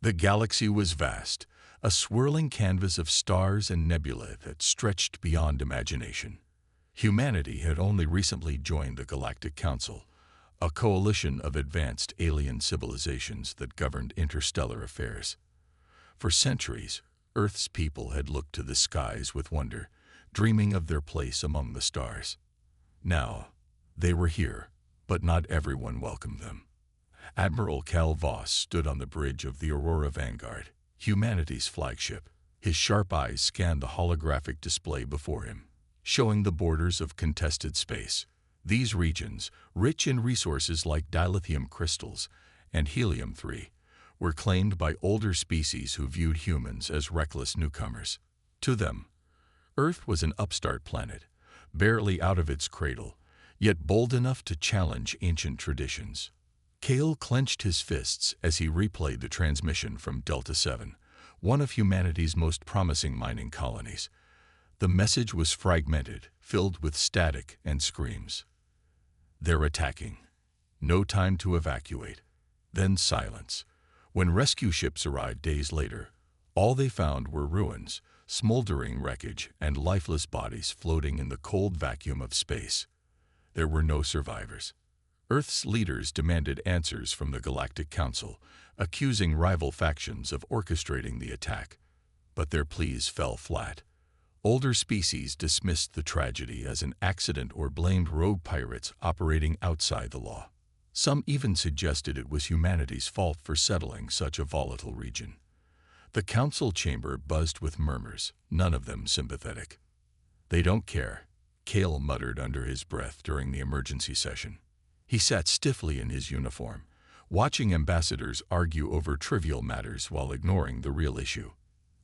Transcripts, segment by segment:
The galaxy was vast, a swirling canvas of stars and nebulae that stretched beyond imagination. Humanity had only recently joined the Galactic Council, a coalition of advanced alien civilizations that governed interstellar affairs. For centuries, Earth's people had looked to the skies with wonder, dreaming of their place among the stars. Now, they were here, but not everyone welcomed them. Admiral Cal Voss stood on the bridge of the Aurora Vanguard, humanity's flagship. His sharp eyes scanned the holographic display before him, showing the borders of contested space. These regions, rich in resources like dilithium crystals and helium-3, were claimed by older species who viewed humans as reckless newcomers. To them, Earth was an upstart planet, barely out of its cradle, yet bold enough to challenge ancient traditions. Kale clenched his fists as he replayed the transmission from Delta 7, one of humanity's most promising mining colonies. The message was fragmented, filled with static and screams. "They're attacking. No time to evacuate." Then silence. When rescue ships arrived days later, all they found were ruins, smoldering wreckage, and lifeless bodies floating in the cold vacuum of space. There were no survivors. Earth's leaders demanded answers from the Galactic Council, accusing rival factions of orchestrating the attack. But their pleas fell flat. Older species dismissed the tragedy as an accident or blamed rogue pirates operating outside the law. Some even suggested it was humanity's fault for settling such a volatile region. The council chamber buzzed with murmurs, none of them sympathetic. "They don't care," Kale muttered under his breath during the emergency session. He sat stiffly in his uniform, watching ambassadors argue over trivial matters while ignoring the real issue.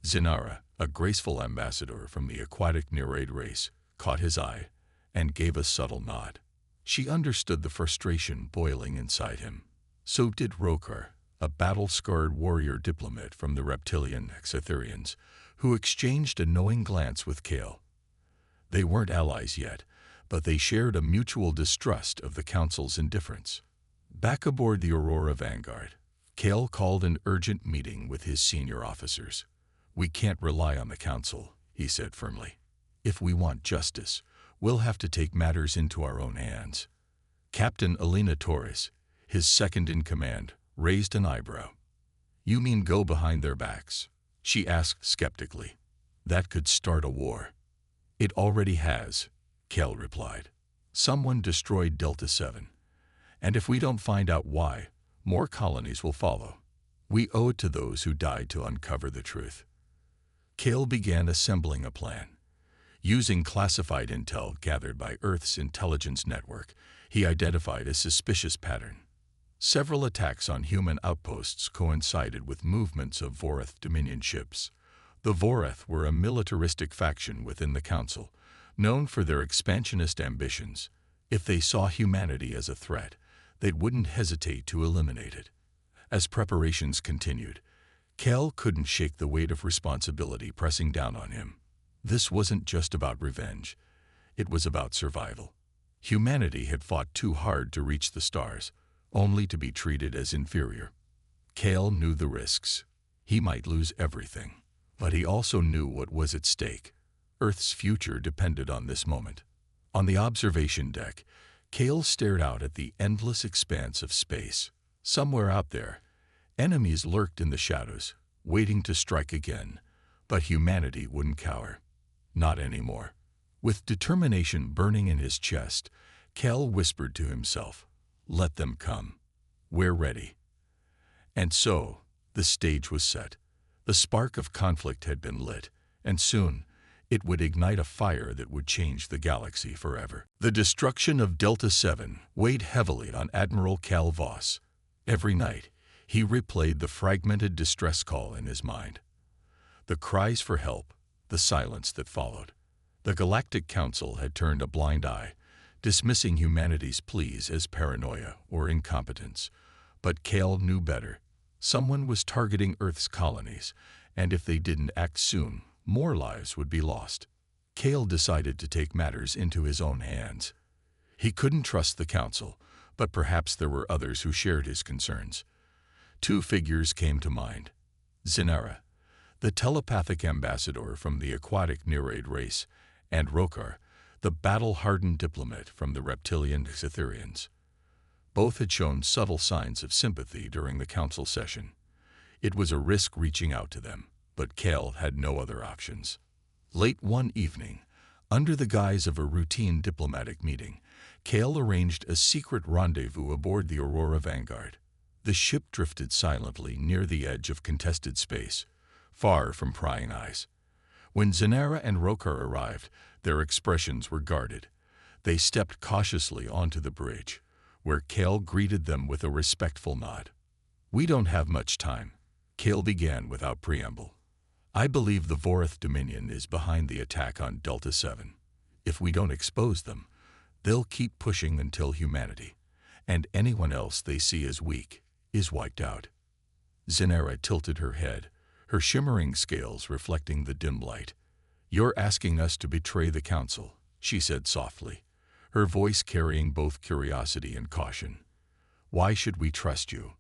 Zinara, a graceful ambassador from the aquatic Nereid race, caught his eye and gave a subtle nod. She understood the frustration boiling inside him. So did Rokar, a battle-scarred warrior diplomat from the reptilian Exetherians, who exchanged a knowing glance with Kale. They weren't allies yet, but they shared a mutual distrust of the Council's indifference. Back aboard the Aurora Vanguard, Kale called an urgent meeting with his senior officers. "We can't rely on the Council," he said firmly. "If we want justice, we'll have to take matters into our own hands." Captain Elena Torres, his second-in-command, raised an eyebrow. "You mean go behind their backs?" she asked skeptically. "That could start a war." "It already has," Kel replied. "Someone destroyed Delta 7. And if we don't find out why, more colonies will follow. We owe it to those who died to uncover the truth." Kale began assembling a plan. Using classified intel gathered by Earth's intelligence network, he identified a suspicious pattern. Several attacks on human outposts coincided with movements of Vorath Dominion ships. The Vorath were a militaristic faction within the Council, known for their expansionist ambitions. If they saw humanity as a threat, they wouldn't hesitate to eliminate it. As preparations continued, Kel couldn't shake the weight of responsibility pressing down on him. This wasn't just about revenge. It was about survival. Humanity had fought too hard to reach the stars, only to be treated as inferior. Kale knew the risks. He might lose everything, but he also knew what was at stake. Earth's future depended on this moment. On the observation deck, Kale stared out at the endless expanse of space. Somewhere out there, enemies lurked in the shadows, waiting to strike again, but humanity wouldn't cower. Not anymore. With determination burning in his chest, Kel whispered to himself, "Let them come. We're ready." And so, the stage was set. The spark of conflict had been lit, and soon, it would ignite a fire that would change the galaxy forever. The destruction of Delta 7 weighed heavily on Admiral Cal Voss. Every night, he replayed the fragmented distress call in his mind. The cries for help, the silence that followed. The Galactic Council had turned a blind eye, dismissing humanity's pleas as paranoia or incompetence. But Kale knew better. Someone was targeting Earth's colonies, and if they didn't act soon, more lives would be lost. Kale decided to take matters into his own hands. He couldn't trust the Council, but perhaps there were others who shared his concerns. Two figures came to mind: Zinara, the telepathic ambassador from the aquatic Nereid race, and Rokar, the battle-hardened diplomat from the reptilian Cytherians. Both had shown subtle signs of sympathy during the council session. It was a risk reaching out to them, but Kale had no other options. Late one evening, under the guise of a routine diplomatic meeting, Kale arranged a secret rendezvous aboard the Aurora Vanguard. The ship drifted silently near the edge of contested space, far from prying eyes. When Zinara and Rokar arrived, their expressions were guarded. They stepped cautiously onto the bridge, where Kale greeted them with a respectful nod. "We don't have much time," Kale began without preamble. "I believe the Vorath Dominion is behind the attack on Delta 7. If we don't expose them, they'll keep pushing until humanity, and anyone else they see as weak, is wiped out." Zinara tilted her head, her shimmering scales reflecting the dim light. "You're asking us to betray the council," she said softly, her voice carrying both curiosity and caution. "Why should we trust you?"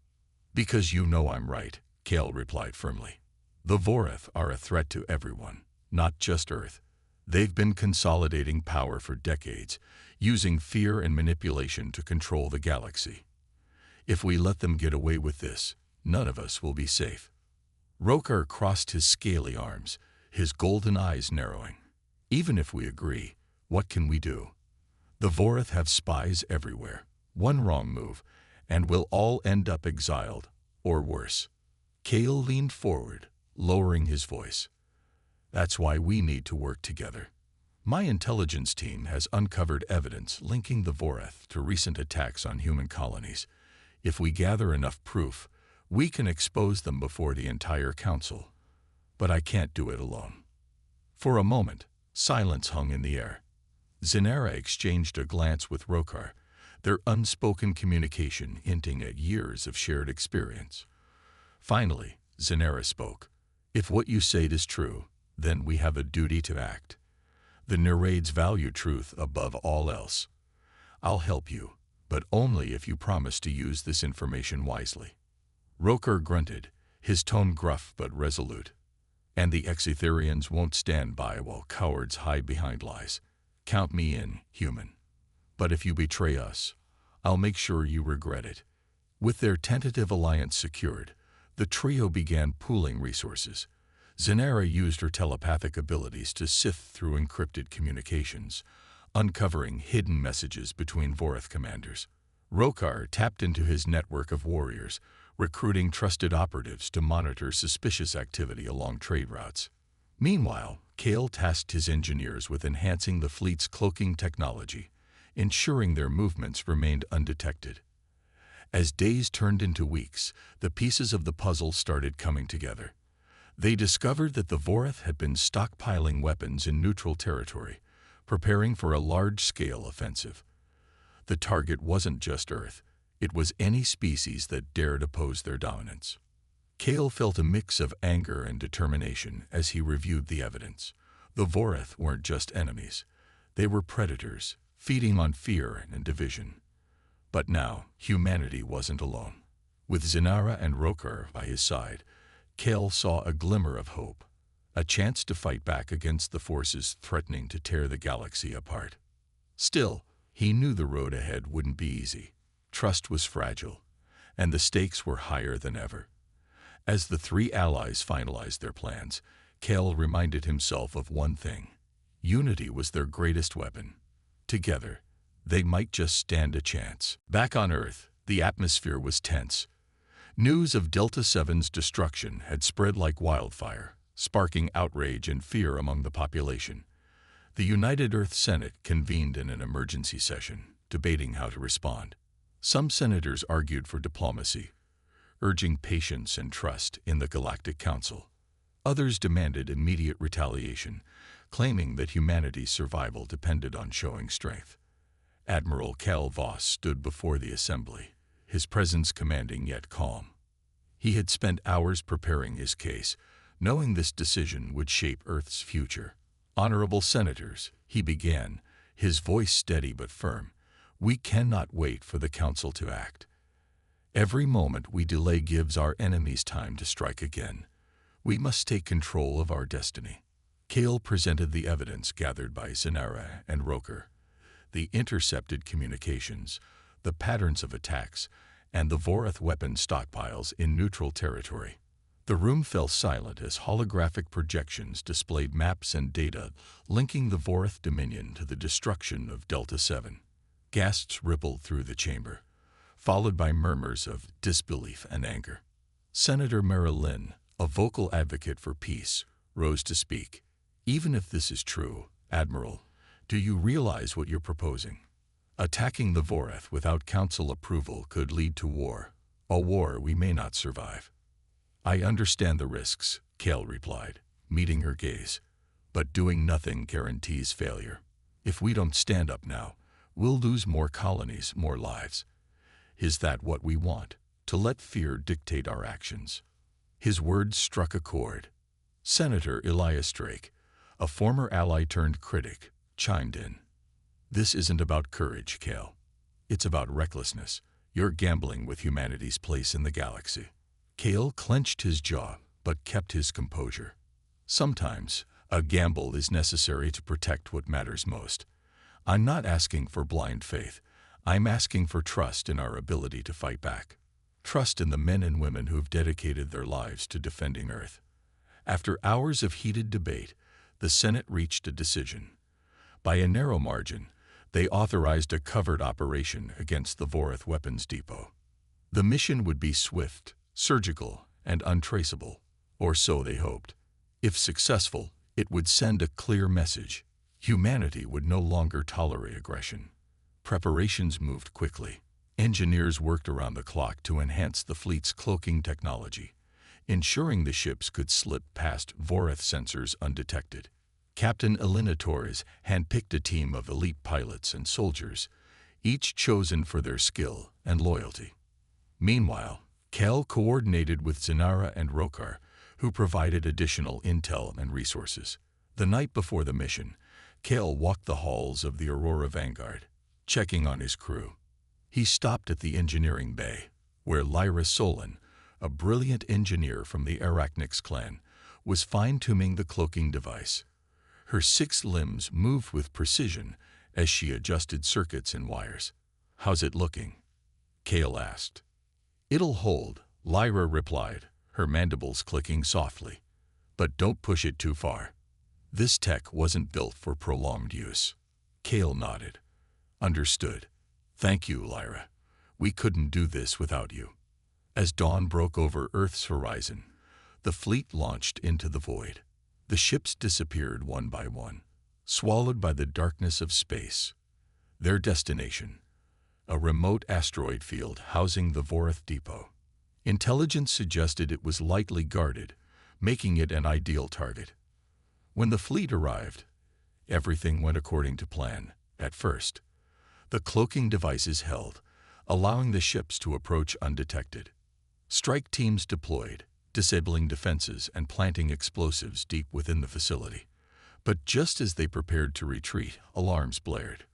"Because you know I'm right," Kale replied firmly. "The Vorath are a threat to everyone, not just Earth. They've been consolidating power for decades, using fear and manipulation to control the galaxy. If we let them get away with this, none of us will be safe." Rokar crossed his scaly arms, his golden eyes narrowing. "Even if we agree, what can we do? The Vorath have spies everywhere. One wrong move, and we'll all end up exiled, or worse." Kale leaned forward, lowering his voice. "That's why we need to work together. My intelligence team has uncovered evidence linking the Vorath to recent attacks on human colonies. If we gather enough proof, we can expose them before the entire council. But I can't do it alone." For a moment, silence hung in the air. Zinara exchanged a glance with Rokar, their unspoken communication hinting at years of shared experience. Finally, Zinara spoke. "If what you say is true, then we have a duty to act. The Nereids value truth above all else. I'll help you, but only if you promise to use this information wisely." Rokar grunted, his tone gruff but resolute. "And the Exetherians won't stand by while cowards hide behind lies. Count me in, human. But if you betray us, I'll make sure you regret it." With their tentative alliance secured, the trio began pooling resources. Zinara used her telepathic abilities to sift through encrypted communications, uncovering hidden messages between Vorath commanders. Rokar tapped into his network of warriors, recruiting trusted operatives to monitor suspicious activity along trade routes. Meanwhile, Kale tasked his engineers with enhancing the fleet's cloaking technology, ensuring their movements remained undetected. As days turned into weeks, the pieces of the puzzle started coming together. They discovered that the Vorath had been stockpiling weapons in neutral territory, preparing for a large-scale offensive. The target wasn't just Earth, it was any species that dared oppose their dominance. Kale felt a mix of anger and determination as he reviewed the evidence. The Vorath weren't just enemies, they were predators, feeding on fear and division. But now, humanity wasn't alone. With Zinara and Rokar by his side, Kale saw a glimmer of hope, a chance to fight back against the forces threatening to tear the galaxy apart. Still, he knew the road ahead wouldn't be easy. Trust was fragile, and the stakes were higher than ever. As the three allies finalized their plans, Kale reminded himself of one thing. Unity was their greatest weapon. Together, they might just stand a chance. Back on Earth, the atmosphere was tense. News of Delta 7's destruction had spread like wildfire, sparking outrage and fear among the population. The United Earth Senate convened in an emergency session, debating how to respond. Some senators argued for diplomacy, urging patience and trust in the Galactic Council. Others demanded immediate retaliation, claiming that humanity's survival depended on showing strength. Admiral Cal Voss stood before the assembly, his presence commanding yet calm. He had spent hours preparing his case, knowing this decision would shape Earth's future. "Honorable senators," he began, his voice steady but firm, "we cannot wait for the council to act. Every moment we delay gives our enemies time to strike again. We must take control of our destiny. Kale presented the evidence gathered by Zanara and Roker, the intercepted communications, the patterns of attacks, and the Vorath weapon stockpiles in neutral territory. The room fell silent as holographic projections displayed maps and data linking the Vorath Dominion to the destruction of Delta 7. Gasps rippled through the chamber, followed by murmurs of disbelief and anger. Senator Marilyn, a vocal advocate for peace, rose to speak. Even if this is true, Admiral, do you realize what you're proposing? Attacking the Vorath without council approval could lead to war, a war we may not survive. I understand the risks, Kale replied, meeting her gaze, but doing nothing guarantees failure. If we don't stand up now, we'll lose more colonies, more lives. Is that what we want, to let fear dictate our actions? His words struck a chord. Senator Elias Drake, a former ally turned critic, chimed in. This isn't about courage, Kale. It's about recklessness. You're gambling with humanity's place in the galaxy. Kale clenched his jaw, but kept his composure. Sometimes, a gamble is necessary to protect what matters most. I'm not asking for blind faith. I'm asking for trust in our ability to fight back. Trust in the men and women who've dedicated their lives to defending Earth. After hours of heated debate, the Senate reached a decision. By a narrow margin, they authorized a covert operation against the Vorath Weapons Depot. The mission would be swift, surgical, and untraceable, or so they hoped. If successful, it would send a clear message. Humanity would no longer tolerate aggression. Preparations moved quickly. Engineers worked around the clock to enhance the fleet's cloaking technology, ensuring the ships could slip past Vorath sensors undetected. Captain Elena Torres handpicked a team of elite pilots and soldiers, each chosen for their skill and loyalty. Meanwhile, Kel coordinated with Zanara and Rokar, who provided additional intel and resources. The night before the mission, Kel walked the halls of the Aurora Vanguard, checking on his crew. He stopped at the engineering bay, where Lyra Solon, a brilliant engineer from the Arachnix clan, was fine-tuning the cloaking device. Her 6 limbs moved with precision as she adjusted circuits and wires. How's it looking? Kale asked. It'll hold, Lyra replied, her mandibles clicking softly. But don't push it too far. This tech wasn't built for prolonged use. Kale nodded. Understood. Thank you, Lyra. We couldn't do this without you. As dawn broke over Earth's horizon, the fleet launched into the void. The ships disappeared one by one, swallowed by the darkness of space. Their destination, a remote asteroid field housing the Vorath Depot. Intelligence suggested it was lightly guarded, making it an ideal target. When the fleet arrived, everything went according to plan. At first, the cloaking devices held, allowing the ships to approach undetected. Strike teams deployed, disabling defenses and planting explosives deep within the facility. But just as they prepared to retreat, alarms blared.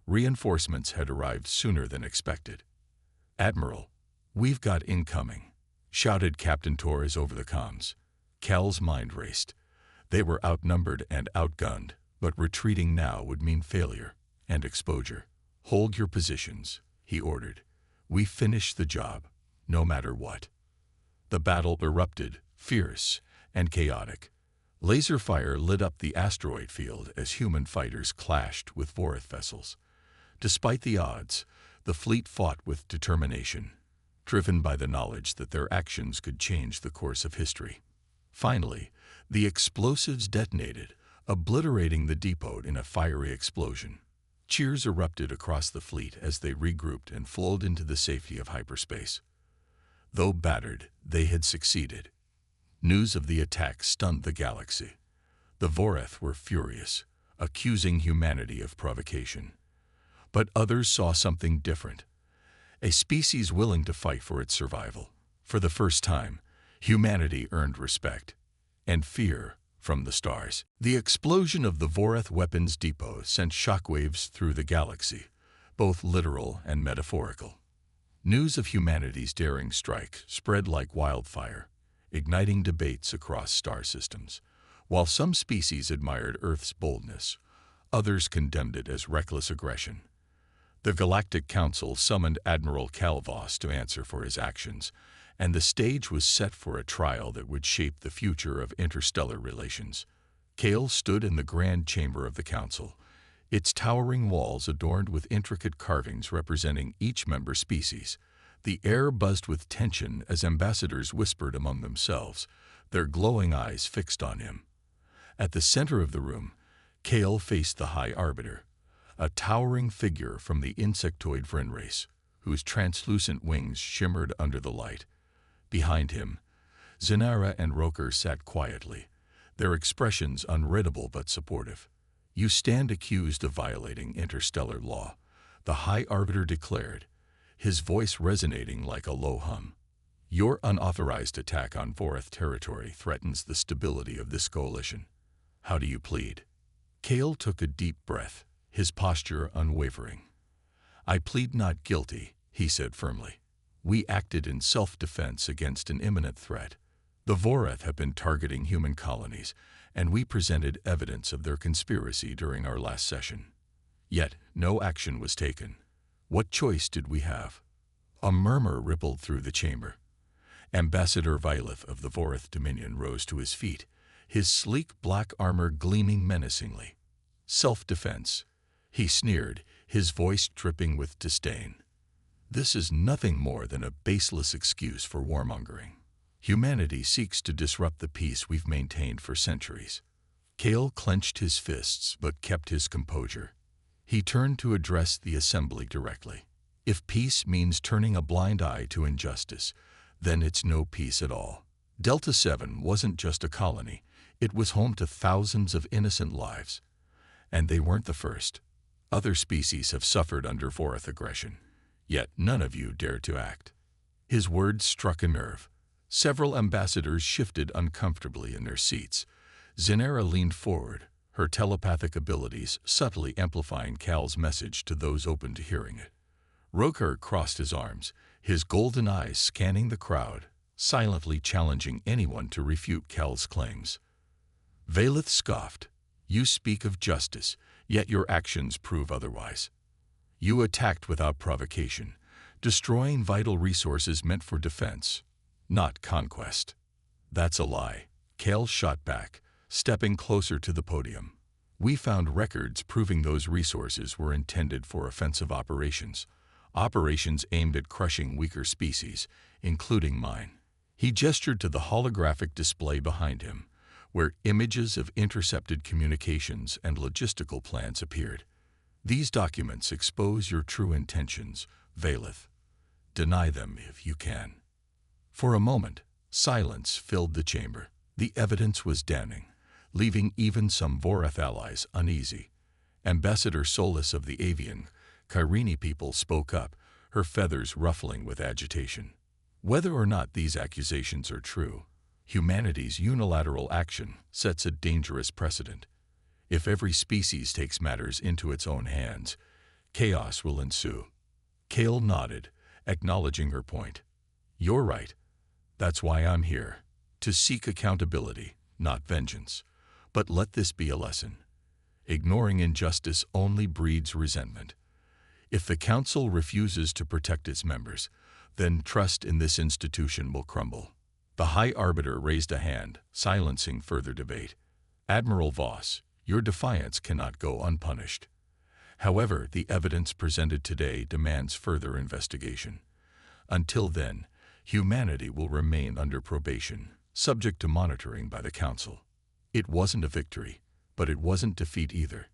Reinforcements had arrived sooner than expected. Admiral, we've got incoming, shouted Captain Torres over the comms. Cal's mind raced. They were outnumbered and outgunned, but retreating now would mean failure and exposure. Hold your positions, he ordered. We finish the job, no matter what. The battle erupted, fierce and chaotic. Laser fire lit up the asteroid field as human fighters clashed with Vorath vessels. Despite the odds, the fleet fought with determination, driven by the knowledge that their actions could change the course of history. Finally, the explosives detonated, obliterating the depot in a fiery explosion. Cheers erupted across the fleet as they regrouped and flowed into the safety of hyperspace. Though battered, they had succeeded. News of the attack stunned the galaxy. The Vorath were furious, accusing humanity of provocation. But others saw something different. A species willing to fight for its survival. For the first time, humanity earned respect and fear from the stars. The explosion of the Vorath Weapons Depot sent shockwaves through the galaxy, both literal and metaphorical. News of humanity's daring strike spread like wildfire, igniting debates across star systems. While some species admired Earth's boldness, others condemned it as reckless aggression. The Galactic Council summoned Admiral Calvos to answer for his actions, and the stage was set for a trial that would shape the future of interstellar relations. Kale stood in the grand chamber of the council, its towering walls adorned with intricate carvings representing each member species. The air buzzed with tension as ambassadors whispered among themselves, their glowing eyes fixed on him. At the center of the room, Kale faced the High Arbiter, a towering figure from the insectoid Vryn race, whose translucent wings shimmered under the light. Behind him, Zinara and Roker sat quietly, their expressions unreadable but supportive. "You stand accused of violating interstellar law," the High Arbiter declared, his voice resonating like a low hum. "Your unauthorized attack on Vorath territory threatens the stability of this coalition. How do you plead?" Kale took a deep breath, his posture unwavering. "I plead not guilty," he said firmly. "We acted in self-defense against an imminent threat. The Vorath have been targeting human colonies, and we presented evidence of their conspiracy during our last session. Yet no action was taken. What choice did we have?" A murmur rippled through the chamber. Ambassador Violet of the Vorath Dominion rose to his feet, his sleek black armor gleaming menacingly. "Self-defense," he sneered, his voice dripping with disdain. "This is nothing more than a baseless excuse for warmongering. Humanity seeks to disrupt the peace we've maintained for centuries." Kale clenched his fists but kept his composure. He turned to address the assembly directly. "If peace means turning a blind eye to injustice, then it's no peace at all. Delta 7 wasn't just a colony, it was home to thousands of innocent lives. And they weren't the first. Other species have suffered under Vorath aggression, yet none of you dared to act." His words struck a nerve. Several ambassadors shifted uncomfortably in their seats. Zinara leaned forward, her telepathic abilities subtly amplifying Cal's message to those open to hearing it. Roker crossed his arms, his golden eyes scanning the crowd, silently challenging anyone to refute Cal's claims. Valeth scoffed. "You speak of justice, yet your actions prove otherwise. You attacked without provocation, destroying vital resources meant for defense, not conquest." "That's a lie," Cal shot back, stepping closer to the podium. "We found records proving those resources were intended for offensive operations aimed at crushing weaker species, including mine." He gestured to the holographic display behind him, where images of intercepted communications and logistical plans appeared. "These documents expose your true intentions, Valeth. Deny them if you can." For a moment, silence filled the chamber. The evidence was damning, leaving even some Vorath allies uneasy. Ambassador Solus of the Avian, Kyrene people spoke up, her feathers ruffling with agitation. "Whether or not these accusations are true, humanity's unilateral action sets a dangerous precedent. If every species takes matters into its own hands, chaos will ensue." Kale nodded, acknowledging her point. "You're right. That's why I'm here, to seek accountability, not vengeance. But let this be a lesson. Ignoring injustice only breeds resentment. If the Council refuses to protect its members, then trust in this institution will crumble." The High Arbiter raised a hand, silencing further debate. "Admiral Voss, your defiance cannot go unpunished. However, the evidence presented today demands further investigation. Until then, humanity will remain under probation, subject to monitoring by the Council." It wasn't a victory, but it wasn't defeat either.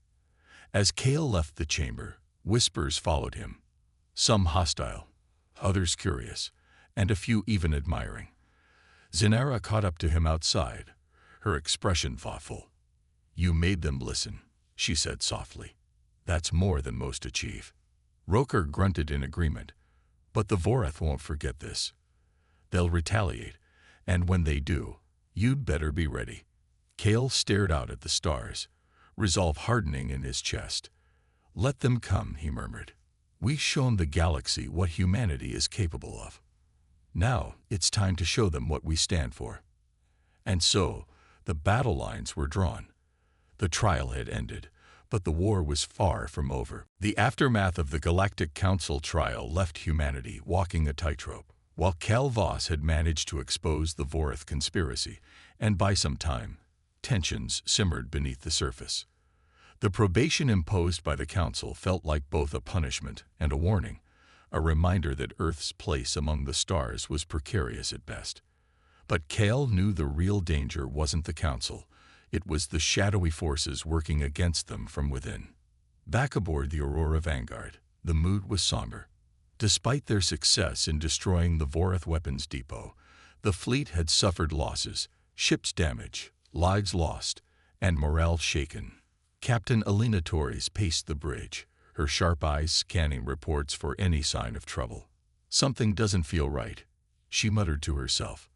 As Kale left the chamber, whispers followed him. Some hostile, others curious, and a few even admiring. Zinara caught up to him outside, her expression thoughtful. "You made them listen," she said softly. "That's more than most achieve." Roker grunted in agreement. "But the Vorath won't forget this. They'll retaliate, and when they do, you'd better be ready." Kale stared out at the stars, resolve hardening in his chest. "Let them come," he murmured. "We've shown the galaxy what humanity is capable of. Now it's time to show them what we stand for." And so, the battle lines were drawn. The trial had ended, but the war was far from over. The aftermath of the Galactic Council trial left humanity walking a tightrope. While Cal Voss had managed to expose the Vorath conspiracy, and by some time, tensions simmered beneath the surface. The probation imposed by the Council felt like both a punishment and a warning, a reminder that Earth's place among the stars was precarious at best. But Cal knew the real danger wasn't the Council. It was the shadowy forces working against them from within. Back aboard the Aurora Vanguard, the mood was somber. Despite their success in destroying the Vorath weapons depot, the fleet had suffered losses, ships damaged, lives lost, and morale shaken. Captain Alina Torres paced the bridge, her sharp eyes scanning reports for any sign of trouble. "Something doesn't feel right," she muttered to herself.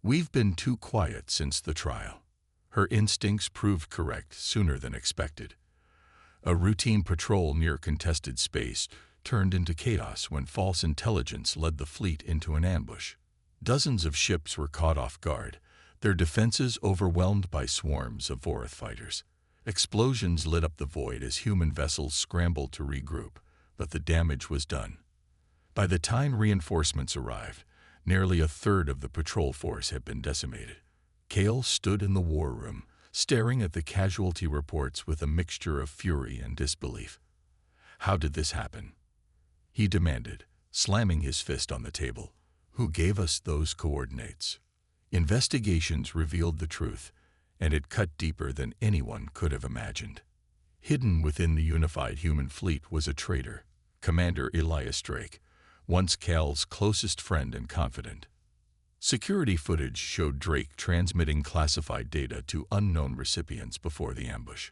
"We've been too quiet since the trial." Her instincts proved correct sooner than expected. A routine patrol near contested space turned into chaos when false intelligence led the fleet into an ambush. Dozens of ships were caught off guard, their defenses overwhelmed by swarms of Vorath fighters. Explosions lit up the void as human vessels scrambled to regroup, but the damage was done. By the time reinforcements arrived, nearly a third of the patrol force had been decimated. Cale stood in the war room, staring at the casualty reports with a mixture of fury and disbelief. How did this happen? He demanded, slamming his fist on the table. Who gave us those coordinates? Investigations revealed the truth, and it cut deeper than anyone could have imagined. Hidden within the unified human fleet was a traitor, Commander Elias Drake, once Cal's closest friend and confidant. Security footage showed Drake transmitting classified data to unknown recipients before the ambush.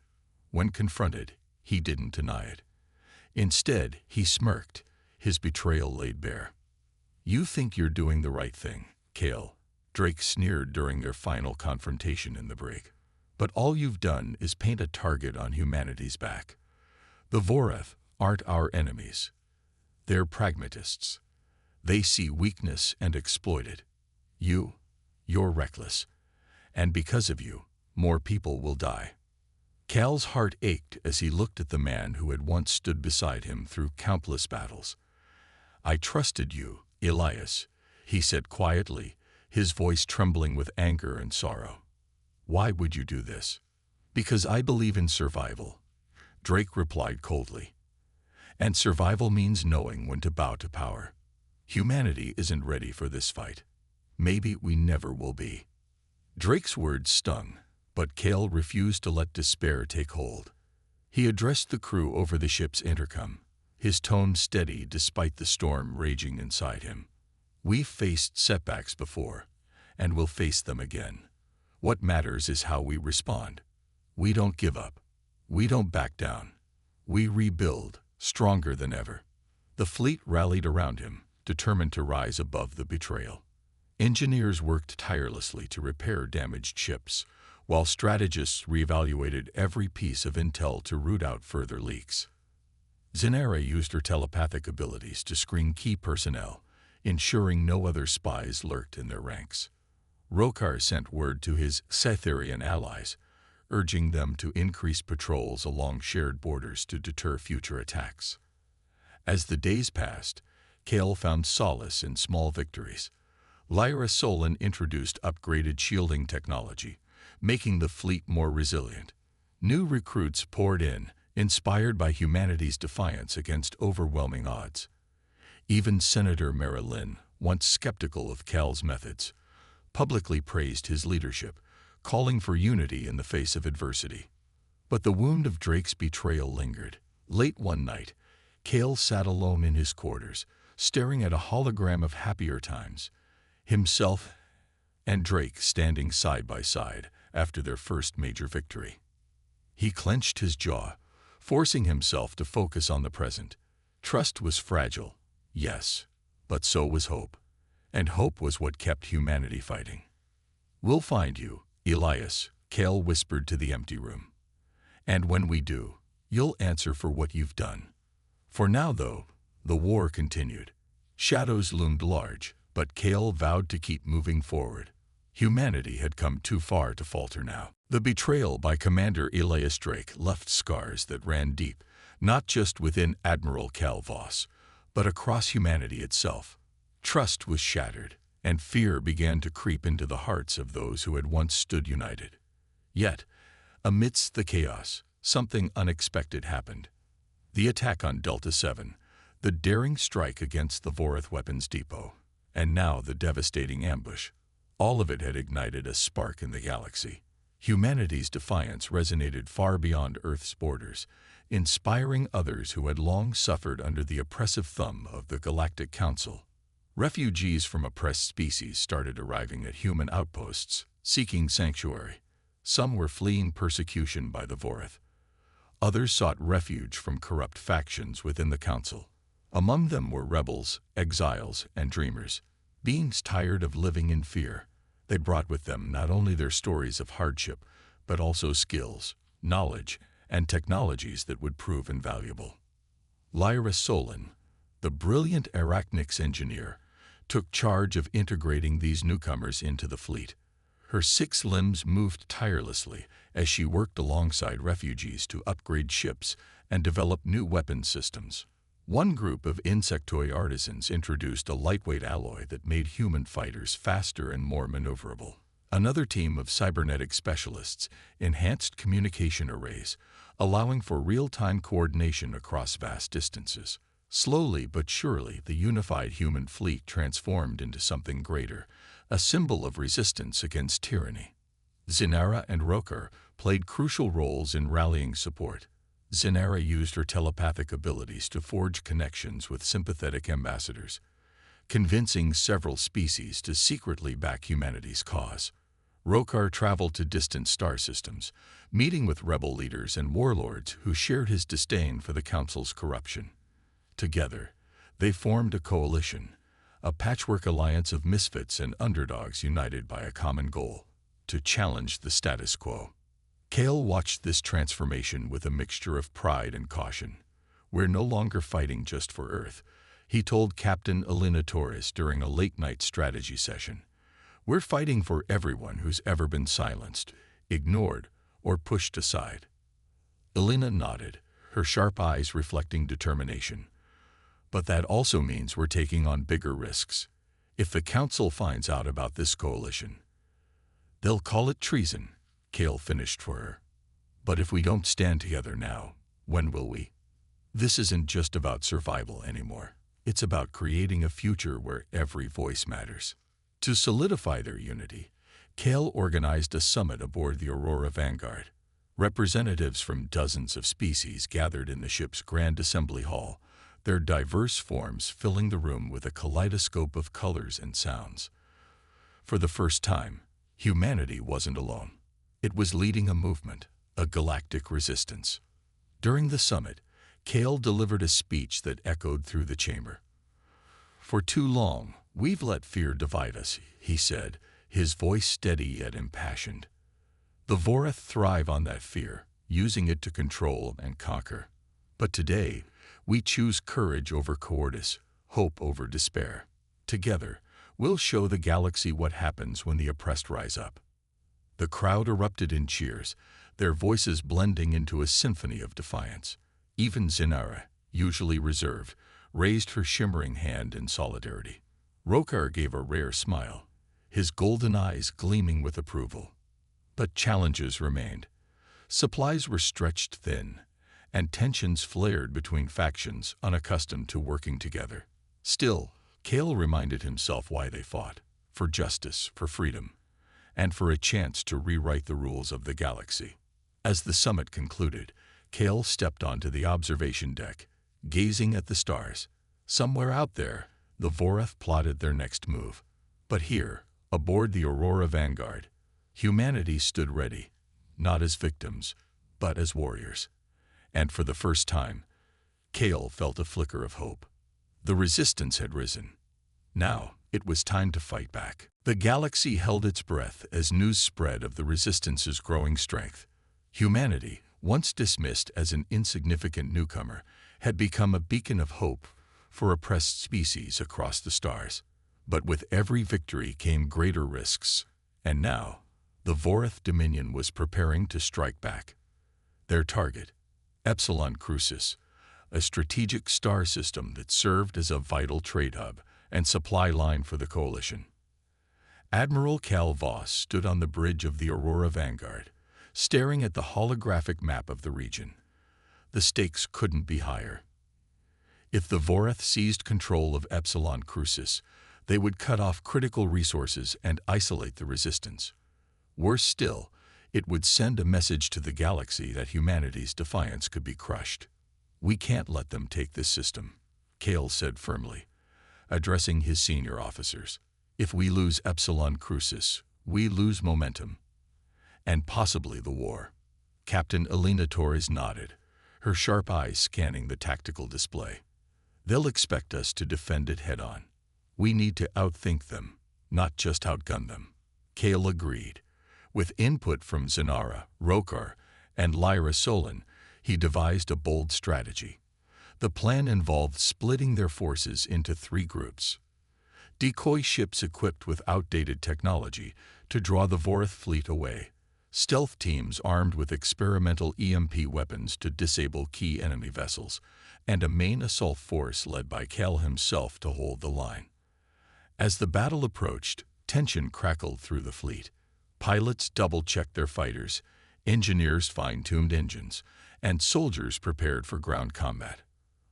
When confronted, he didn't deny it. Instead, he smirked, his betrayal laid bare. "You think you're doing the right thing, Cale," Drake sneered during their final confrontation in the brig. "But all you've done is paint a target on humanity's back. The Vorath aren't our enemies. They're pragmatists. They see weakness and exploit it. You're reckless. And because of you, more people will die." Cal's heart ached as he looked at the man who had once stood beside him through countless battles. "I trusted you, Elias," he said quietly, his voice trembling with anger and sorrow. "Why would you do this?" "Because I believe in survival," Drake replied coldly. "And survival means knowing when to bow to power. Humanity isn't ready for this fight. Maybe we never will be." Drake's words stung, but Cale refused to let despair take hold. He addressed the crew over the ship's intercom, his tone steady despite the storm raging inside him. "We've faced setbacks before, and we'll face them again. What matters is how we respond. We don't give up. We don't back down. We rebuild, stronger than ever." The fleet rallied around him, determined to rise above the betrayal. Engineers worked tirelessly to repair damaged ships, while strategists reevaluated every piece of intel to root out further leaks. Zenara used her telepathic abilities to screen key personnel, ensuring no other spies lurked in their ranks. Rokar sent word to his Cytherian allies, urging them to increase patrols along shared borders to deter future attacks. As the days passed, Cale found solace in small victories. Lyra Solon introduced upgraded shielding technology, making the fleet more resilient. New recruits poured in, inspired by humanity's defiance against overwhelming odds. Even Senator Marilyn, once skeptical of Cal's methods, publicly praised his leadership, calling for unity in the face of adversity. But the wound of Drake's betrayal lingered. Late one night, Cale sat alone in his quarters, staring at a hologram of happier times, himself and Drake standing side by side after their first major victory. He clenched his jaw, forcing himself to focus on the present. Trust was fragile, yes, but so was hope. And hope was what kept humanity fighting. "We'll find you, Elias," Cale whispered to the empty room. "And when we do, you'll answer for what you've done." For now, though, the war continued. Shadows loomed large, but Cale vowed to keep moving forward. Humanity had come too far to falter now. The betrayal by Commander Elias Drake left scars that ran deep, not just within Admiral Cal Voss, but across humanity itself. Trust was shattered, and fear began to creep into the hearts of those who had once stood united. Yet, amidst the chaos, something unexpected happened. The attack on Delta 7, the daring strike against the Vorath weapons depot, and now the devastating ambush. All of it had ignited a spark in the galaxy. Humanity's defiance resonated far beyond Earth's borders, inspiring others who had long suffered under the oppressive thumb of the Galactic Council. Refugees from oppressed species started arriving at human outposts, seeking sanctuary. Some were fleeing persecution by the Vorath. Others sought refuge from corrupt factions within the Council. Among them were rebels, exiles, and dreamers, beings tired of living in fear. They brought with them not only their stories of hardship, but also skills, knowledge, and technologies that would prove invaluable. Lyra Solon, the brilliant Arachnix engineer, took charge of integrating these newcomers into the fleet. Her 6 limbs moved tirelessly as she worked alongside refugees to upgrade ships and develop new weapon systems. One group of insectoid artisans introduced a lightweight alloy that made human fighters faster and more maneuverable. Another team of cybernetic specialists enhanced communication arrays, allowing for real-time coordination across vast distances. Slowly but surely, the unified human fleet transformed into something greater, a symbol of resistance against tyranny. Zinara and Rokar played crucial roles in rallying support. Zinara used her telepathic abilities to forge connections with sympathetic ambassadors, convincing several species to secretly back humanity's cause. Rokar traveled to distant star systems, meeting with rebel leaders and warlords who shared his disdain for the Council's corruption. Together, they formed a coalition, a patchwork alliance of misfits and underdogs united by a common goal: to challenge the status quo. Kale watched this transformation with a mixture of pride and caution. "We're no longer fighting just for Earth," he told Captain Elena Torres during a late-night strategy session. "We're fighting for everyone who's ever been silenced, ignored, or pushed aside." Elena nodded, her sharp eyes reflecting determination. "But that also means we're taking on bigger risks. If the Council finds out about this coalition, they'll call it treason," Kale finished for her. "But if we don't stand together now, when will we? This isn't just about survival anymore. It's about creating a future where every voice matters." To solidify their unity, Kale organized a summit aboard the Aurora Vanguard. Representatives from dozens of species gathered in the ship's Grand Assembly Hall, their diverse forms filling the room with a kaleidoscope of colors and sounds. For the first time, humanity wasn't alone. It was leading a movement, a galactic resistance. During the summit, Kale delivered a speech that echoed through the chamber. "For too long, we've let fear divide us," he said, his voice steady yet impassioned. "The Vorath thrive on that fear, using it to control and conquer. But today, we choose courage over cowardice, hope over despair. Together, we'll show the galaxy what happens when the oppressed rise up." The crowd erupted in cheers, their voices blending into a symphony of defiance. Even Zinara, usually reserved, raised her shimmering hand in solidarity. Rokar gave a rare smile, his golden eyes gleaming with approval. But challenges remained. Supplies were stretched thin, and tensions flared between factions unaccustomed to working together. Still, Kale reminded himself why they fought: for justice, for freedom, and for a chance to rewrite the rules of the galaxy. As the summit concluded, Kale stepped onto the observation deck, gazing at the stars. Somewhere out there, the Vorath plotted their next move. But here, aboard the Aurora Vanguard, humanity stood ready, not as victims, but as warriors. And for the first time, Kale felt a flicker of hope. The resistance had risen. Now, it was time to fight back. The galaxy held its breath as news spread of the resistance's growing strength. Humanity, once dismissed as an insignificant newcomer, had become a beacon of hope for oppressed species across the stars. But with every victory came greater risks. And now, the Vorath Dominion was preparing to strike back. Their target, Epsilon Crucis, a strategic star system that served as a vital trade hub and supply line for the coalition. Admiral Cal Voss stood on the bridge of the Aurora Vanguard, staring at the holographic map of the region. The stakes couldn't be higher. If the Vorath seized control of Epsilon Crucis, they would cut off critical resources and isolate the resistance. Worse still, it would send a message to the galaxy that humanity's defiance could be crushed. "We can't let them take this system," Cale said firmly, addressing his senior officers. "If we lose Epsilon Crucis, we lose momentum. And possibly the war." Captain Elena Torres nodded, her sharp eyes scanning the tactical display. "They'll expect us to defend it head-on. We need to outthink them, not just outgun them." Cale agreed. With input from Zanara, Rokar, and Lyra Solon, he devised a bold strategy. The plan involved splitting their forces into 3 groups. Decoy ships equipped with outdated technology to draw the Vorath fleet away. Stealth teams armed with experimental EMP weapons to disable key enemy vessels, and a main assault force led by Cal himself to hold the line. As the battle approached, tension crackled through the fleet. Pilots double-checked their fighters, engineers fine-tuned engines, and soldiers prepared for ground combat.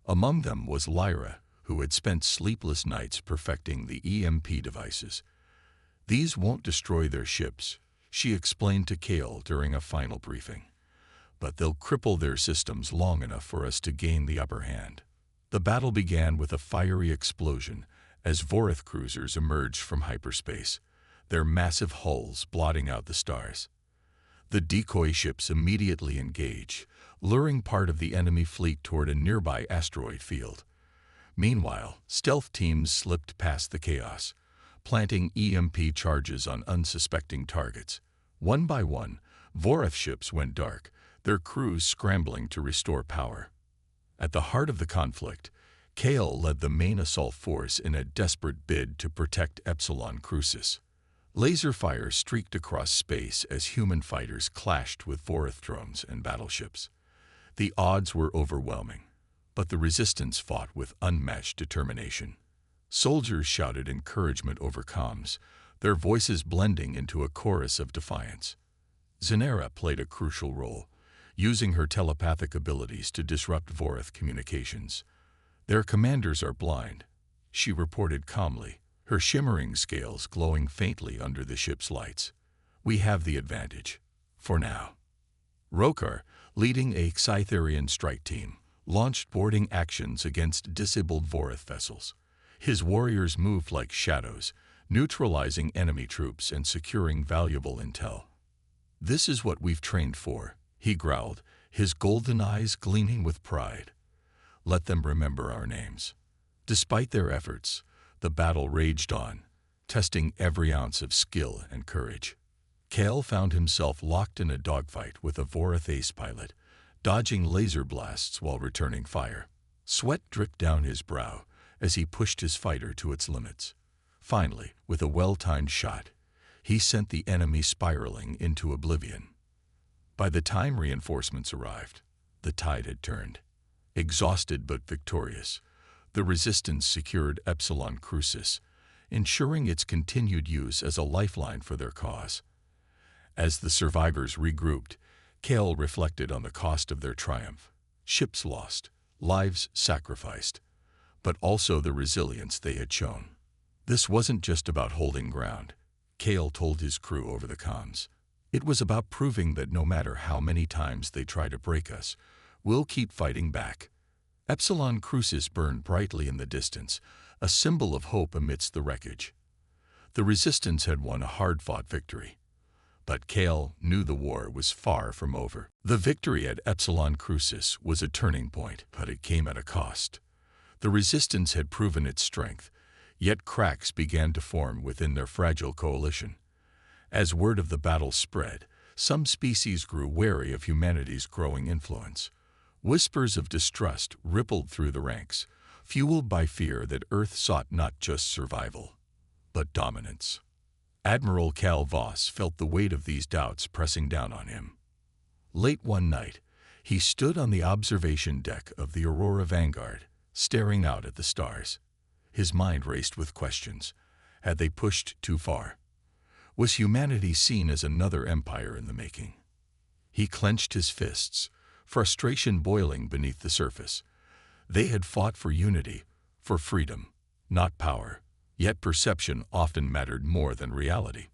Among them was Lyra, who had spent sleepless nights perfecting the EMP devices. "These won't destroy their ships," she explained to Cale during a final briefing. "But they'll cripple their systems long enough for us to gain the upper hand." The battle began with a fiery explosion as Vorath cruisers emerged from hyperspace, their massive hulls blotting out the stars. The decoy ships immediately engaged, luring part of the enemy fleet toward a nearby asteroid field. Meanwhile, stealth teams slipped past the chaos, planting EMP charges on unsuspecting targets. One by one, Vorath ships went dark, their crews scrambling to restore power. At the heart of the conflict, Cale led the main assault force in a desperate bid to protect Epsilon Crucis. Laser fire streaked across space as human fighters clashed with Vorath drones and battleships. The odds were overwhelming, but the resistance fought with unmatched determination. Soldiers shouted encouragement over comms, their voices blending into a chorus of defiance. Zanara played a crucial role, using her telepathic abilities to disrupt Vorath communications. "Their commanders are blind," she reported calmly, her shimmering scales glowing faintly under the ship's lights. "We have the advantage, for now." Rokar, leading a Scytherian strike team, launched boarding actions against disabled Vorath vessels. His warriors moved like shadows, neutralizing enemy troops and securing valuable intel. "This is what we've trained for," he growled, his golden eyes gleaming with pride. "Let them remember our names." Despite their efforts, the battle raged on, testing every ounce of skill and courage. Cale found himself locked in a dogfight with a Vorath ace pilot, dodging laser blasts while returning fire. Sweat dripped down his brow as he pushed his fighter to its limits. Finally, with a well-timed shot, he sent the enemy spiraling into oblivion. By the time reinforcements arrived, the tide had turned. Exhausted but victorious, the resistance secured Epsilon Crucis, ensuring its continued use as a lifeline for their cause. As the survivors regrouped, Cale reflected on the cost of their triumph. Ships lost, lives sacrificed, but also the resilience they had shown. This wasn't just about holding ground, Cale told his crew over the comms. It was about proving that no matter how many times they try to break us, we'll keep fighting back. Epsilon Crucis burned brightly in the distance, a symbol of hope amidst the wreckage. The resistance had won a hard-fought victory. But Cale knew the war was far from over. The victory at Epsilon Crucis was a turning point, but it came at a cost. The resistance had proven its strength, yet cracks began to form within their fragile coalition. As word of the battle spread, some species grew wary of humanity's growing influence. Whispers of distrust rippled through the ranks, fueled by fear that Earth sought not just survival, but dominance. Admiral Cal Voss felt the weight of these doubts pressing down on him. Late one night, he stood on the observation deck of the Aurora Vanguard, staring out at the stars. His mind raced with questions. Had they pushed too far? Was humanity seen as another empire in the making? He clenched his fists, frustration boiling beneath the surface. They had fought for unity, for freedom, not power. Yet perception often mattered more than reality.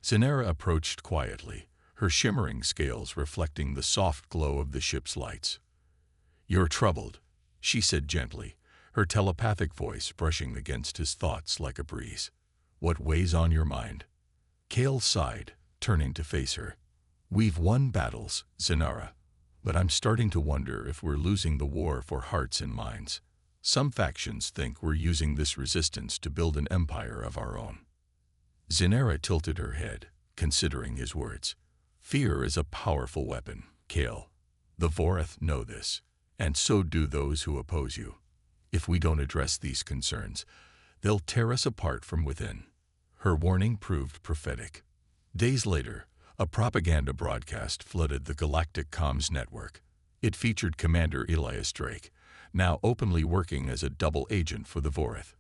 Zenera approached quietly, her shimmering scales reflecting the soft glow of the ship's lights. "You're troubled," she said gently, her telepathic voice brushing against his thoughts like a breeze. "What weighs on your mind?" Kale sighed, turning to face her. "We've won battles, Zenara, but I'm starting to wonder if we're losing the war for hearts and minds. Some factions think we're using this resistance to build an empire of our own." Zenera tilted her head, considering his words. "Fear is a powerful weapon, Kale. The Vorath know this, and so do those who oppose you. If we don't address these concerns, they'll tear us apart from within." Her warning proved prophetic. Days later, a propaganda broadcast flooded the Galactic comms network. It featured Commander Elias Drake, now openly working as a double agent for the Vorath.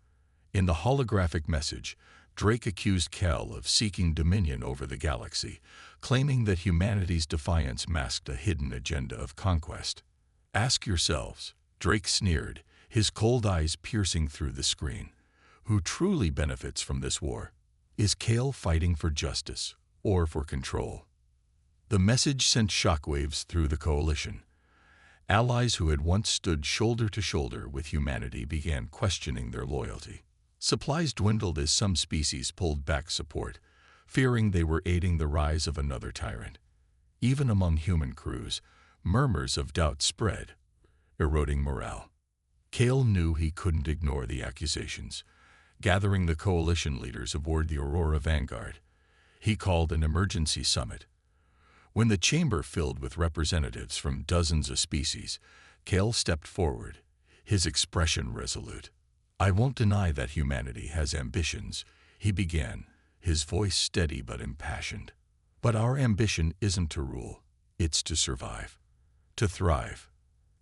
In the holographic message, Drake accused Kel of seeking dominion over the galaxy, claiming that humanity's defiance masked a hidden agenda of conquest. "Ask yourselves," Drake sneered, his cold eyes piercing through the screen, "who truly benefits from this war? Is Kale fighting for justice or for control?" The message sent shockwaves through the coalition. Allies who had once stood shoulder to shoulder with humanity began questioning their loyalty. Supplies dwindled as some species pulled back support, fearing they were aiding the rise of another tyrant. Even among human crews, murmurs of doubt spread, eroding morale. Kale knew he couldn't ignore the accusations. Gathering the coalition leaders aboard the Aurora Vanguard, he called an emergency summit. When the chamber filled with representatives from dozens of species, Kale stepped forward, his expression resolute. "I won't deny that humanity has ambitions," he began, his voice steady but impassioned. "But our ambition isn't to rule, it's to survive, to thrive,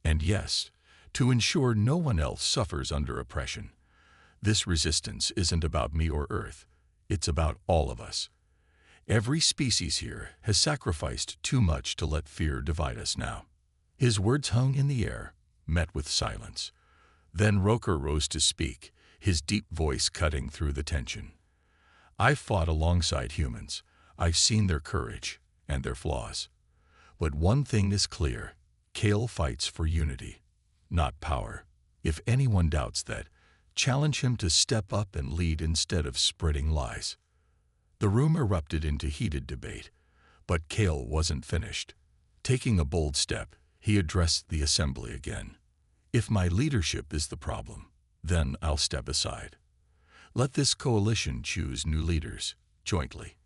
and yes, to ensure no one else suffers under oppression. This resistance isn't about me or Earth, it's about all of us. Every species here has sacrificed too much to let fear divide us now." His words hung in the air, met with silence. Then Roker rose to speak, his deep voice cutting through the tension. "I've fought alongside humans. I've seen their courage and their flaws. But one thing is clear, Kale fights for unity, not power. If anyone doubts that, challenge him to step up and lead instead of spreading lies." The room erupted into heated debate, but Kale wasn't finished. Taking a bold step, he addressed the assembly again. "If my leadership is the problem, then I'll step aside. Let this coalition choose new leaders, jointly.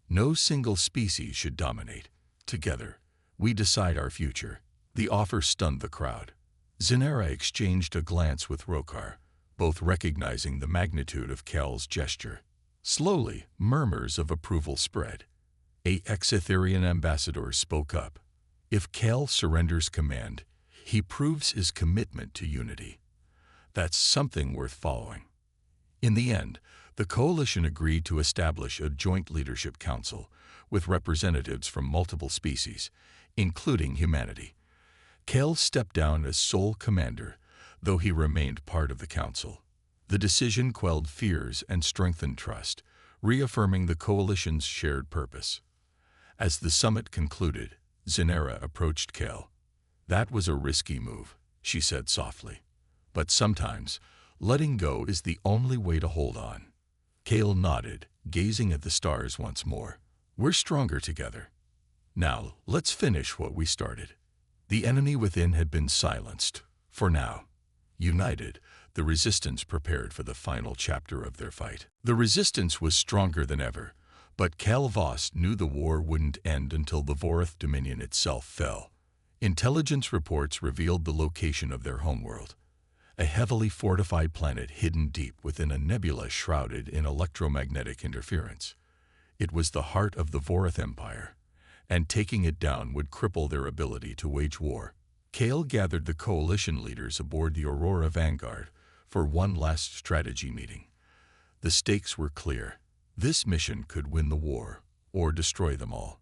No single species should dominate. Together, we decide our future." The offer stunned the crowd. Zenera exchanged a glance with Rokar, both recognizing the magnitude of Kel's gesture. Slowly, murmurs of approval spread. A Exetherian ambassador spoke up. "If Kel surrenders command, he proves his commitment to unity. That's something worth following." In the end, the coalition agreed to establish a joint leadership council with representatives from multiple species, including humanity. Kel stepped down as sole commander, though he remained part of the council. The decision quelled fears and strengthened trust, reaffirming the coalition's shared purpose. As the summit concluded, Zenera approached Kel. "That was a risky move," she said softly. "But sometimes, letting go is the only way to hold on." Kel nodded, gazing at the stars once more. "We're stronger together. Now, let's finish what we started." The enemy within had been silenced, for now. United, the resistance prepared for the final chapter of their fight. The resistance was stronger than ever, but Cal Voss knew the war wouldn't end until the Vorath Dominion itself fell. Intelligence reports revealed the location of their homeworld, a heavily fortified planet hidden deep within a nebula shrouded in electromagnetic interference. It was the heart of the Vorath Empire, and taking it down would cripple their ability to wage war. Kale gathered the coalition leaders aboard the Aurora Vanguard for one last strategy meeting. The stakes were clear. This mission could win the war, or destroy them all.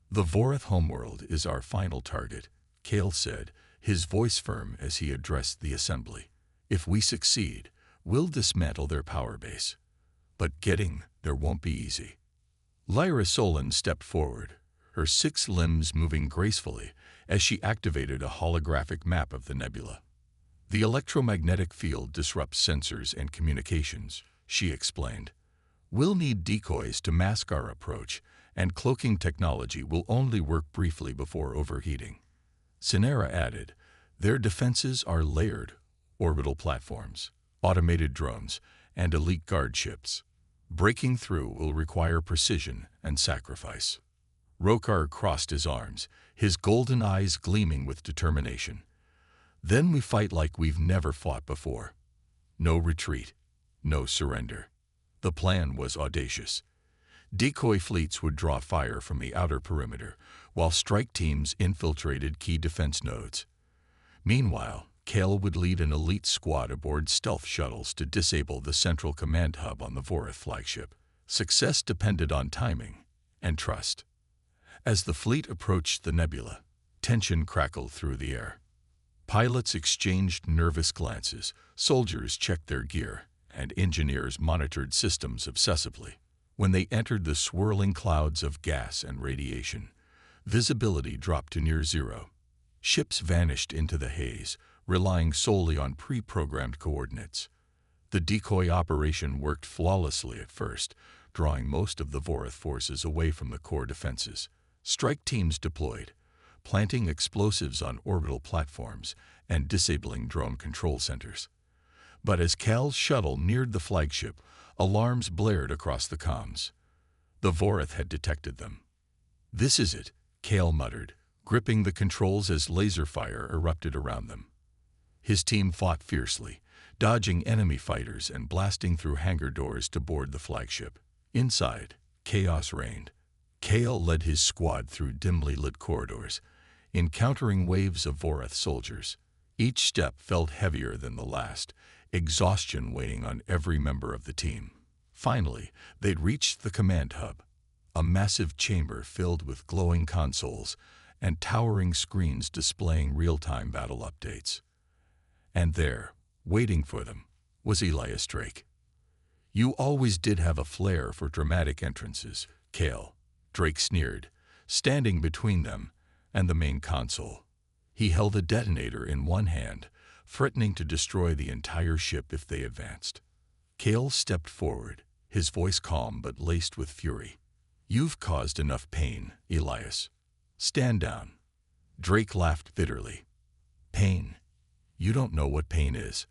The Vorath homeworld is our final target, Kale said, his voice firm as he addressed the assembly. If we succeed, we'll dismantle their power base. But getting there won't be easy. Lyra Solon stepped forward, her 6 limbs moving gracefully as she activated a holographic map of the nebula. The electromagnetic field disrupts sensors and communications, she explained. We'll need decoys to mask our approach, and cloaking technology will only work briefly before overheating. Sinera added, their defenses are layered: orbital platforms, automated drones, and elite guard ships. Breaking through will require precision and sacrifice. Rokar crossed his arms, his golden eyes gleaming with determination. Then we fight like we've never fought before. No retreat, no surrender. The plan was audacious. Decoy fleets would draw fire from the outer perimeter, while strike teams infiltrated key defense nodes. Meanwhile, Kale would lead an elite squad aboard stealth shuttles to disable the central command hub on the Vorath flagship. Success depended on timing and trust. As the fleet approached the nebula, tension crackled through the air. Pilots exchanged nervous glances, soldiers checked their gear, and engineers monitored systems obsessively. When they entered the swirling clouds of gas and radiation, visibility dropped to near zero. Ships vanished into the haze, relying solely on pre-programmed coordinates. The decoy operation worked flawlessly at first, drawing most of the Vorath forces away from the core defenses. Strike teams deployed, planting explosives on orbital platforms and disabling drone control centers. But as Kal's shuttle neared the flagship, alarms blared across the comms. The Vorath had detected them. "This is it," Kale muttered, gripping the controls as laser fire erupted around them. His team fought fiercely, dodging enemy fighters and blasting through hangar doors to board the flagship. Inside, chaos reigned. Kale led his squad through dimly lit corridors, encountering waves of Vorath soldiers. Each step felt heavier than the last, exhaustion weighing on every member of the team. Finally, they'd reached the command hub, a massive chamber filled with glowing consoles and towering screens displaying real-time battle updates. And there, waiting for them, was Elias Drake. "You always did have a flair for dramatic entrances, Kale," Drake sneered, standing between them and the main console. He held a detonator in one hand, threatening to destroy the entire ship if they advanced. Kale stepped forward, his voice calm but laced with fury. "You've caused enough pain, Elias. Stand down." Drake laughed bitterly. "Pain? You don't know what pain is.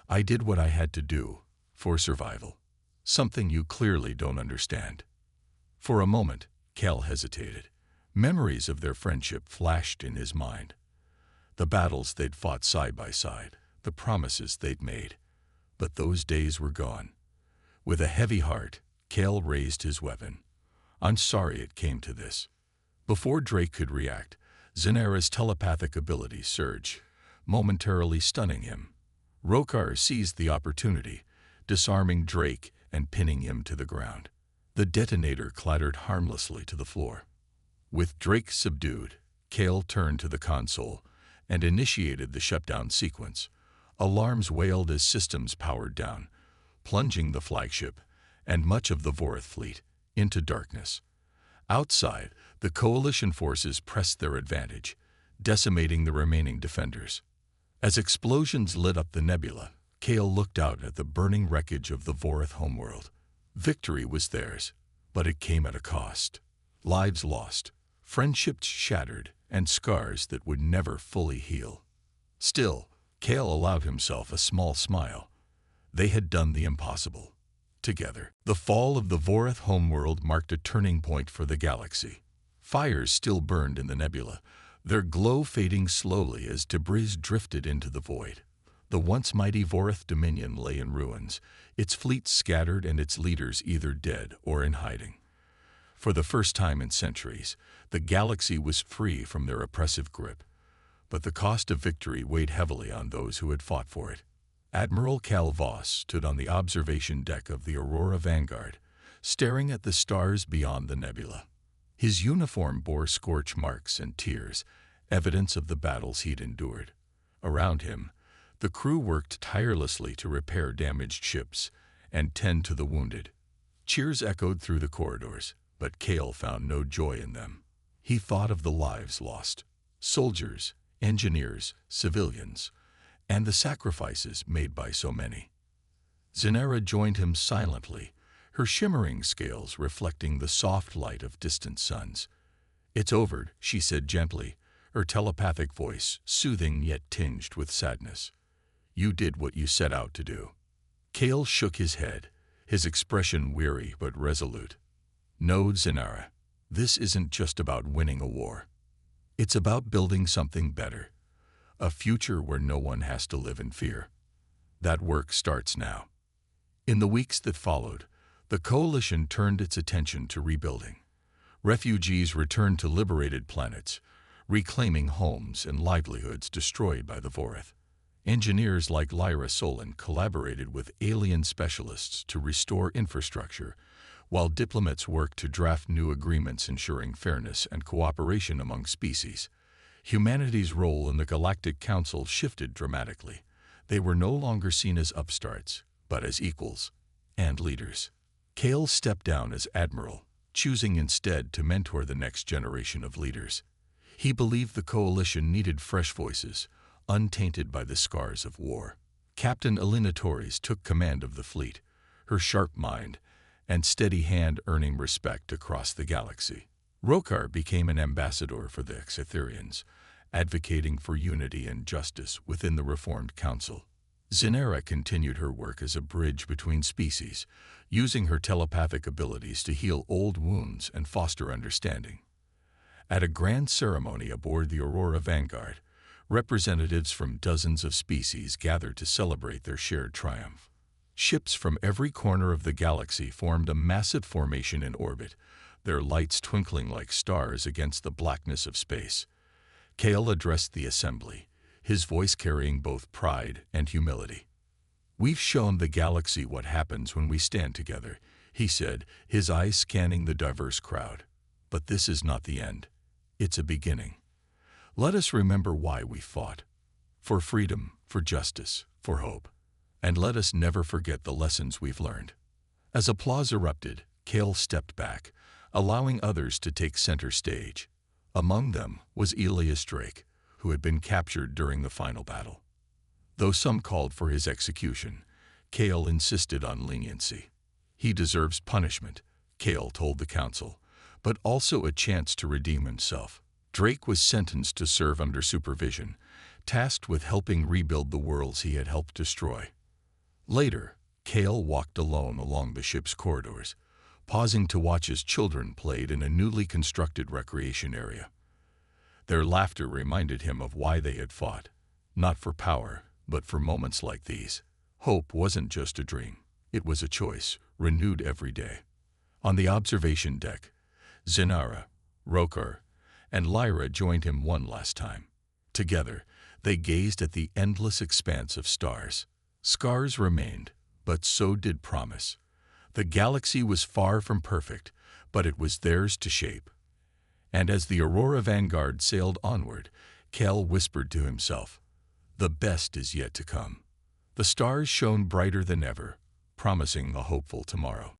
I did what I had to do, for survival. Something you clearly don't understand." For a moment, Kale hesitated. Memories of their friendship flashed in his mind. The battles they'd fought side by side, the promises they'd made. But those days were gone. With a heavy heart, Kale raised his weapon. "I'm sorry it came to this." Before Drake could react, Zenera's telepathic ability surged, momentarily stunning him. Rokar seized the opportunity, disarming Drake and pinning him to the ground. The detonator clattered harmlessly to the floor. With Drake subdued, Kale turned to the console and initiated the shutdown sequence. Alarms wailed as systems powered down, plunging the flagship and much of the Vorath fleet into darkness. Outside, the coalition forces pressed their advantage, decimating the remaining defenders. As explosions lit up the nebula, Kale looked out at the burning wreckage of the Vorath homeworld. Victory was theirs, but it came at a cost. Lives lost, friendships shattered, and scars that would never fully heal. Still, Kale allowed himself a small smile. They had done the impossible. Together. The fall of the Vorath homeworld marked a turning point for the galaxy. Fires still burned in the nebula, their glow fading slowly as debris drifted into the void. The once mighty Vorath dominion lay in ruins, its fleet scattered and its leaders either dead or in hiding. For the first time in centuries, the galaxy was free from their oppressive grip, but the cost of victory weighed heavily on those who had fought for it. Admiral Cal Voss stood on the observation deck of the Aurora Vanguard, staring at the stars beyond the nebula. His uniform bore scorch marks and tears, evidence of the battles he'd endured. Around him, the crew worked tirelessly to repair damaged ships and tend to the wounded. Cheers echoed through the corridors, but Cale found no joy in them. He thought of the lives lost: soldiers, engineers, civilians, and the sacrifices made by so many. Zenara joined him silently, her shimmering scales reflecting the soft light of distant suns. "It's over," she said gently, her telepathic voice soothing yet tinged with sadness. "You did what you set out to do." Cale shook his head, his expression weary but resolute. "No, Zenara, this isn't just about winning a war. It's about building something better, a future where no one has to live in fear. That work starts now." In the weeks that followed, the Coalition turned its attention to rebuilding. Refugees returned to liberated planets, reclaiming homes and livelihoods destroyed by the Vorith. Engineers like Lyra Solon collaborated with alien specialists to restore infrastructure, while diplomats worked to draft new agreements ensuring fairness and cooperation among species. Humanity's role in the Galactic Council shifted dramatically. They were no longer seen as upstarts, but as equals and leaders. Cale stepped down as admiral, choosing instead to mentor the next generation of leaders. He believed the Coalition needed fresh voices, untainted by the scars of war. Captain Elena Torres took command of the fleet, her sharp mind and steady hand earning respect across the galaxy. Rokar became an ambassador for the Exetherians, advocating for unity and justice within the Reformed Council. Zenara continued her work as a bridge between species, using her telepathic abilities to heal old wounds and foster understanding. At a grand ceremony aboard the Aurora Vanguard, representatives from dozens of species gathered to celebrate their shared triumph. Ships from every corner of the galaxy formed a massive formation in orbit, their lights twinkling like stars against the blackness of space. Cale addressed the assembly, his voice carrying both pride and humility. "We've shown the galaxy what happens when we stand together," he said, his eyes scanning the diverse crowd. "But this is not the end. It's a beginning. Let us remember why we fought. For freedom, for justice, for hope. And let us never forget the lessons we've learned." As applause erupted, Cale stepped back, allowing others to take center stage. Among them was Elias Drake, who had been captured during the final battle. Though some called for his execution, Cale insisted on leniency. "He deserves punishment," Cale told the council, "but also a chance to redeem himself." Drake was sentenced to serve under supervision, tasked with helping rebuild the worlds he had helped destroy. Later, Cale walked alone along the ship's corridors, pausing to watch as children played in a newly constructed recreation area. Their laughter reminded him of why they had fought, not for power, but for moments like these. Hope wasn't just a dream, it was a choice, renewed every day. On the observation deck, Zenara, Rokar, and Lyra joined him one last time. Together, they gazed at the endless expanse of stars. Scars remained, but so did promise. The galaxy was far from perfect, but it was theirs to shape. And as the Aurora Vanguard sailed onward, Cale whispered to himself, "The best is yet to come." The stars shone brighter than ever, promising a hopeful tomorrow.